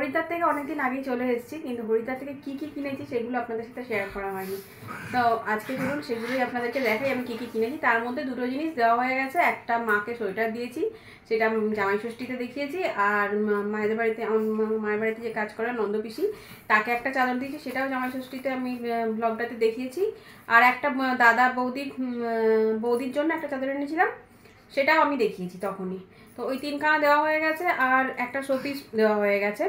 হরিদ্বার থেকে অনেকদিন আগেই চলে এসেছি, কিন্তু হরিদ্বার থেকে কী কী কিনেছি সেগুলো আপনাদের সাথে শেয়ার করা হয়নি। তো আজকে চলুন সেগুলোই আপনাদেরকে দেখাই আমি কী কী কিনেছি। তার মধ্যে দুটো জিনিস দেওয়া হয়ে গেছে। একটা মাকে সোয়েটার দিয়েছি, সেটা জামাই ষষ্ঠীতে দেখিয়েছি। আর মায়ের বাড়িতে মায়ের বাড়িতে যে কাজ করে নন্দপিসি, তাকে একটা চাদর দিয়েছি, সেটাও জামাই ষষ্ঠীতে আমি ব্লগটাতে দেখিয়েছি। আর একটা দাদা বৌদির জন্য একটা চাদর এনেছিলাম, সেটাও আমি দেখিয়েছি তখনই। তো ওই 3খানা দেওয়া হয়ে গেছে। আর একটা শোপিস দেওয়া হয়ে গেছে,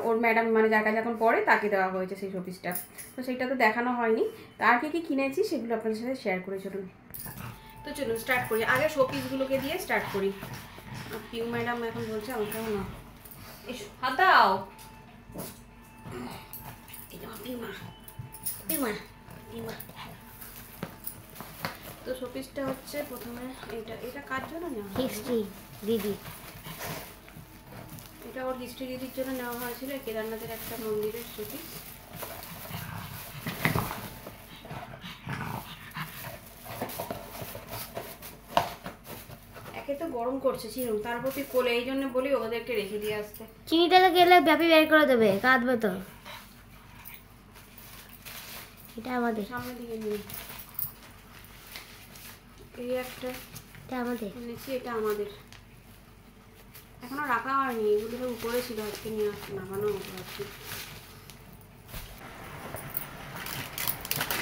ওর ম্যাডাম মানে যার কাছে এখন পড়ে তাকে দেওয়া হয়েছে সেই শোপিসটা। তো সেইটা তো দেখানো হয়নি। তার কী কী কিনেছি সেগুলো আপনাদের সাথে শেয়ার করে চলুন। তো চলুন স্টার্ট করি, আগে শোপিসগুলোকে দিয়ে স্টার্ট করি। পিউ ম্যাডাম এখন বলছে আমাকেও না, এসো হাত দাও। তো শোপিসটা হচ্ছে প্রথমে এটা কার জন্য নেওয়া হিস্ট্রি দিদি, এটা ওর হিস্ট্রি দিদির জন্য নেওয়া হয়েছিল, কেদারনাথের একটা মন্দিরের শোপিস। একে তো গরম করছে চিরুন, তার প্রতি কোলে, এই জন্য বলি ওদেরকে রেখে দিয়ে আসতে। চিনিটা তো গেলে ব্যাপী বের করে দেবে, কাঁদবে তো। এটা আমাদের সামনে দিকে নিয়ে, এই একটা এটা আমাদের এনেছি, এটা আমাদের এখনো রাখা হয়নি, এগুলো সব উপরে ছিল, আজকে নিয়ে আসতে নামানো হতো আর কি।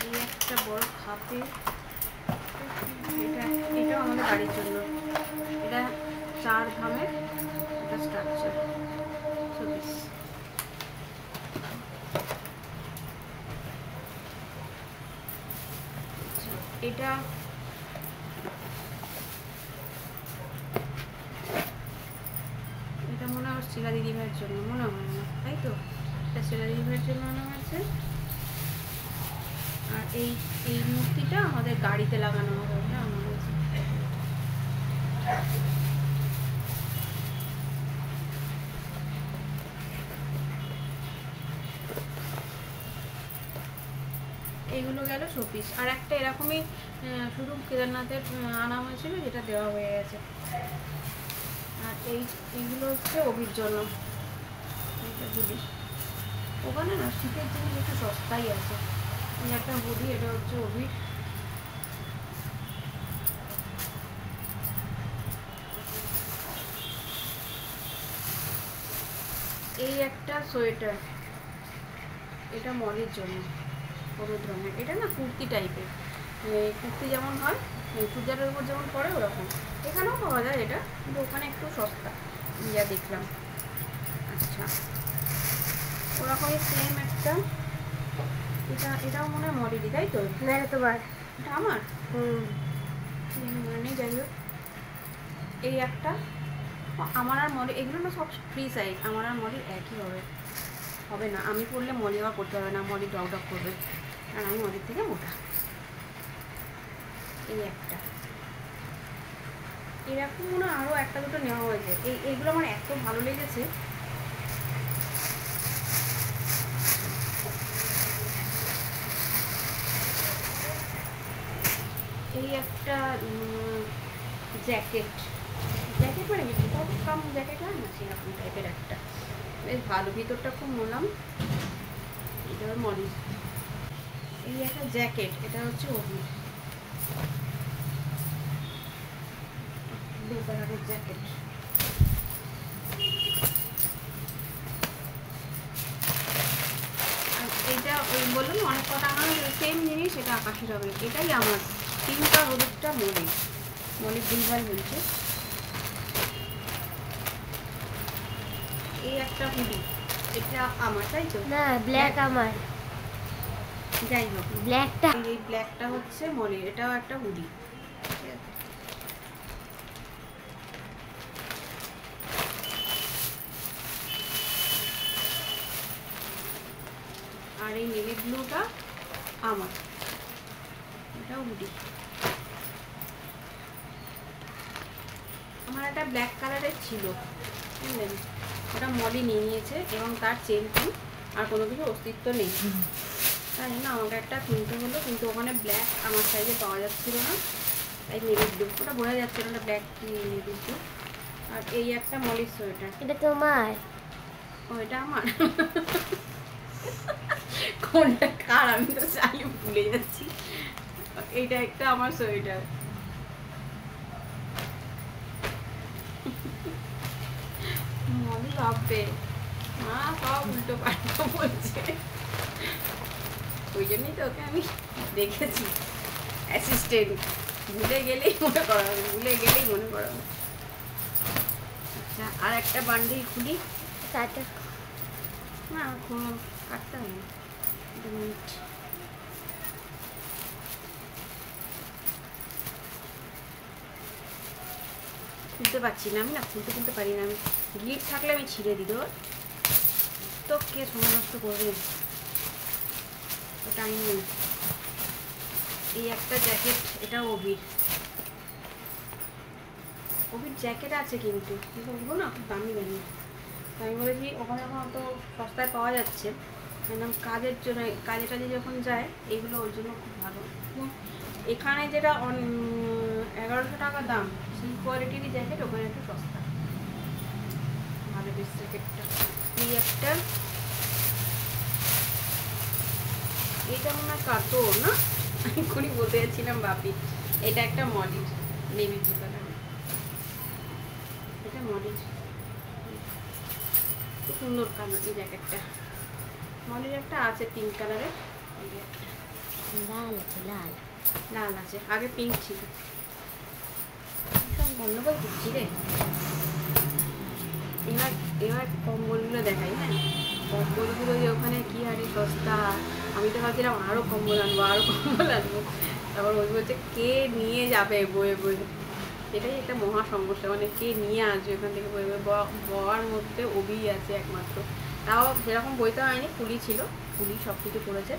এই একটা বড় খাপে, এটাও আমাদের বাড়ির জন্য, এটা 4 ধামের একটা স্ট্রাকচার শোপিস। এটা মনে হয় শিলা দিদি ভাইয়ের জন্য, মনে হয় না, তাই তো? এটা শিলা দিদি ভাইয়ের জন্য আনা হয়েছে। আর এই মূর্তিটা আমাদের গাড়িতে লাগানো হবে, ওটা আনা হয়েছে। এইগুলো গেল শোপিস। আর একটা এরকমই শুধু কেদারনাথের আনা হয়েছিল, যেটা দেওয়া হয়ে গেছে। আর এইগুলো হচ্ছে অভির জন্য, এটা হুডি। ওখানে না শীতের জিনিস একটু সস্তাই আছে। এই একটা হুডি, এটা হচ্ছে অভির। এই একটা সোয়েটার, এটা মলির জন্য, হলুদ রঙের। এটা না কুর্তি টাইপের, কুর্তি যেমন হয় চুড়িদারের উপর যেমন পরে ওরকম। এখানেও পাওয়া যায় এটা, কিন্তু ওখানে একটু সস্তা যা দেখলাম। আচ্ছা, ওরকমই সেম একটা, এটাও মনে হয় মডেলই, তাই তো? না তোমার, এটা আমার। মানে যাই হোক, এই একটা আমার আর মডেল, এগুলো না সব ফ্রি সাইজ, আমার আর মডেল একই হবে না। আমি পরলে মলি আবার করতে হবে না, মলি ডক ডক করবে, আর আমি মলির থেকে মোটা। এই একটা এরকম মনে আরও একটা দুটো নেওয়া হয়েছে। এইগুলো আমার এত ভালো লেগেছে। এই একটা জ্যাকেট মানে কম জ্যাকেট হয় না, সেরকম টাইপের একটা, বেশ ভালো, ভিতরটা খুব মোলাম। এটা মলি। এই একটা জ্যাকেট, এটা হচ্ছে অভি, ব্লু কালারের জ্যাকেট। আর এইটা ওই বললাম অনেক কটা আমার সেম জিনিস, এটা আকাশি রঙের, এটাই আমার। পিঙ্কটা হলুদটা মলি ভুলভাল বলছে। এই একটা হুডি, এটা আমার, তাই তো? না ব্ল্যাক আমার, যাই হোক ব্ল্যাকটা, এই ব্ল্যাকটা হচ্ছে মলির, এটাও একটা হুডি। ঠিক আছে, আর এই নেভি ব্লুটা আমার, এটাও হুডি। আমার একটা ব্ল্যাক কালারের ছিল, বুঝলেন, ওটা মলি নিয়ে নিয়েছে, এবং তার চেন আর কোনো কিছু অস্তিত্ব নেই। তাই জন্য আমাকে একটা কিনতে হলো, কিন্তু ওখানে ব্ল্যাক আমার সাইজে পাওয়া যাচ্ছিল না, তাই নেভি ব্লু, ওটা বোঝা যাচ্ছে না ব্ল্যাক কি নেভি ব্লু। আর এই একটা মলির সোয়েটার, এটা তোমার। ও এটা আমার কোনটা কার আমি তো চাই ভুলে যাচ্ছি। এটা একটা আমার সোয়েটার। মনে ভাববে মা সব উল্টো পাল্টা বলছে, ওই জন্যই তো ওকে আমি দেখেছি অ্যাসিস্ট্যান্ট, ভুলে গেলেই মনে করাবে, ভুলে গেলেই মনে করাবে। আচ্ছা আর একটা বান্ডিল খুলি। কাটা না কাটতে হবে না, 2 মিনিট। খুলতে পারছি না আমি, না খুলতে পারি না আমি, গ্লিট থাকলে আমি ছিঁড়ে দিই। তো কে সময় নষ্ট করবে, টাইম নেই। এই একটা জ্যাকেট, এটা অভির জ্যাকেট আছে কিন্তু ওগুলো না খুব দামি দামি। আমি বলেছি ওখানে এখন অত সস্তায় পাওয়া যাচ্ছে, একদম কাজের জন্য, কাজে টাজে যখন যায় এগুলো ওর জন্য খুব ভালো। এখানে যেটা 1100 টাকা দাম সেই কোয়ালিটিরই জ্যাকেট ওখানে একটু সস্তা, ভালো বেশ জ্যাকেটটা। এই একটা, এইটা মনে হয় কাতর না, আমি এক্ষুনি বলতে যাচ্ছিলাম বাপি। এটা একটা মডেল নেভি ব্লু কালার, এটা মডেল খুব সুন্দর কালার। এই জ্যাকেটটা মডেল একটা আছে পিঙ্ক কালারের, লাল আছে, লাল লাল আছে, আগে পিঙ্ক ছিল। সব গন্ডগোল করছি রে। এবার কম্বলগুলো দেখাই। হ্যাঁ, কম্বলগুলো যে ওখানে কি হারে সস্তা, আমি তো ভাবছিলাম আরও কম্বল আনবো। তারপর ওই বলছে কে নিয়ে যাবে বয়ে বয়ে, এটাই একটা মহা সমস্যা, মানে কে নিয়ে আসবে এখান থেকে বয়ে বয়ে। বওয়ার মধ্যে অবি আছে একমাত্র, তাও সেরকম বইতে হয়নি, ফুলি ছিল, ফুলি সব কিছু করেছে।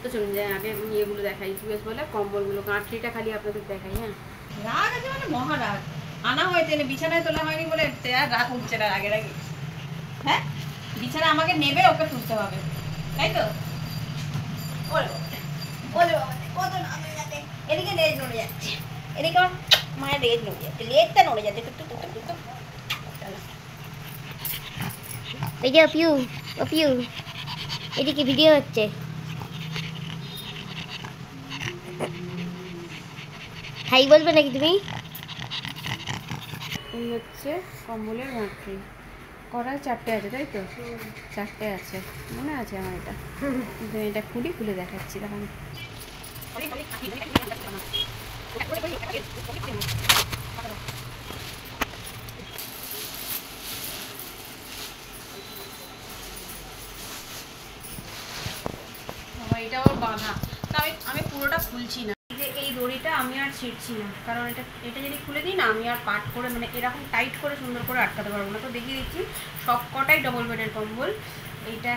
তো চলুন যাই আগে ইয়েগুলো দেখাই, কি বেশ বলে কম্বলগুলো, গাঁটরিটা খালি আপনাদের দেখাই। হ্যাঁ, রাগ আছে মানে মহা রাগ, আনা হয়েছে বিছানায় তোলা হয়নি বলে আর রাগ উঠছে না রাগে রাগে। হ্যাঁ, বিছানা আমাকে নেবে, ওকে তুলতে হবে, তাই তো? বলে কত নামে যাচ্ছে, এদিকে লেজ নড়ে যাচ্ছে, এদিকে আমার মায়ের লেজ নড়ে যাচ্ছে, লেজটা নড়ে যাচ্ছে টুকটুক। এই যে পিউ এদিকে ভিডিও হচ্ছে। হাই বলবে নাকি তুমি? এই হচ্ছে কম্বলের গাঁটরি, কড়াই 4টে আছে তাই তো? 4টে আছে, মনে আছে আমার এটা। এটা খুলে দেখাচ্ছি তখন। এটা ওর বাঁধা, তো আমি পুরোটা খুলছি না। যে এই দড়িটা আমি আর ছিঁড়ছি না, কারণ এটা যদি খুলে দিই না আমি আর পাট করে, মানে এরকম টাইট করে সুন্দর করে আটকাতে পারবো না। তো দেখিয়ে দিচ্ছি, সব কটাই ডবল বেডের কম্বল। এইটা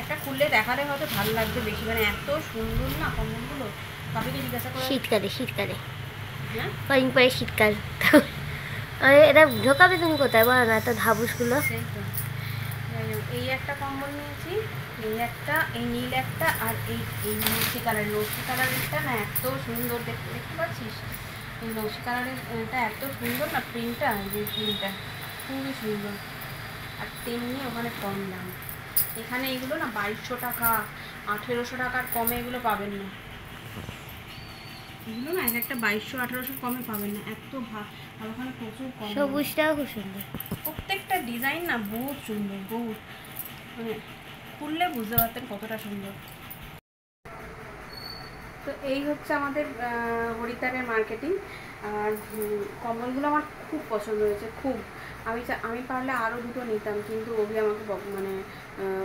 একটা খুললে দেখালে হয়তো ভালো লাগবে বেশি, মানে এত সুন্দর না কম্বলগুলো। বাপিকে জিজ্ঞাসা করে, শীতকালে হ্যাঁ কদিন পরে শীতকাল, এটা ঢোকাবে তুমি কোথায় বলো না, এত ধাবুসগুলো। সেই তো। এই একটা কম্বল নিয়েছি, এই নীল একটা, আর এই নকশি কালারেরটা না এত সুন্দর, দেখতে পাচ্ছিস? এই নকশি কালারের এটা এত সুন্দর না, প্রিন্টটা, যে প্রিন্টটা খুবই সুন্দর, আর তেমনি ওখানে কম দাম। এখানে এগুলো না 2200 টাকা, 1800 টাকার কমে এগুলো পাবেন না। এগুলো না একটা 2200-1800 কমে পাবেন না, এত ভালো। ওখানে প্রচুর কম, সবুজটাও খুব সুন্দর, প্রত্যেকটা ডিজাইন না বহুত সুন্দর, বহুত, মানে খুললে বুঝতে পারতেন কতটা সুন্দর। তো এই হচ্ছে আমাদের হরিদ্বারের মার্কেটিং। আর কম্বলগুলো আমার খুব পছন্দ হয়েছে, খুব। আমি পারলে আরও 2টো নিতাম, কিন্তু অভি আমাকে মানে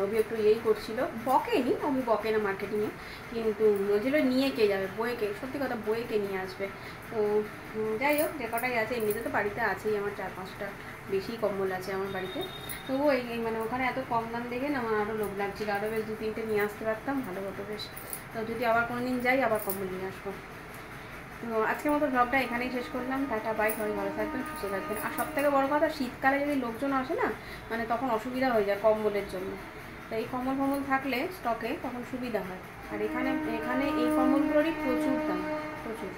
অভি একটু করছিল, বকেনি, অভি বকে না মার্কেটিংয়ে, কিন্তু বলছিল নিয়ে কে যাবে, সত্যি কথা বইকে নিয়ে আসবে। তো যাই হোক, যে কটাই আছে, এমনিতে তো বাড়িতে আছেই আমার 4-5টা বেশি কম্বল আছে আমার বাড়িতে। তবুও এই মানে ওখানে এত কম দাম দেখে না আমার আরও লোভ লাগছিল, আরও বেশ 2-3টে নিয়ে আসতে পারতাম, ভালো হতো বেশ। তো যদি আবার কোনো দিন যাই আবার কম্বল নিয়ে আসবো। তো আজকের মতো ব্লগটা এখানেই শেষ করলাম। টাটা, বাই, সবাই ভালো থাকবেন, সুস্থ থাকবেন। আর সবথেকে বড় কথা, শীতকালে যদি লোকজন আসে না, মানে তখন অসুবিধা হয়ে যায় কম্বলের জন্য। তো এই কম্বল থাকলে স্টকে তখন সুবিধা হয়। আর এখানে এই কম্বলগুলোরই প্রচুর দাম, প্রচুর।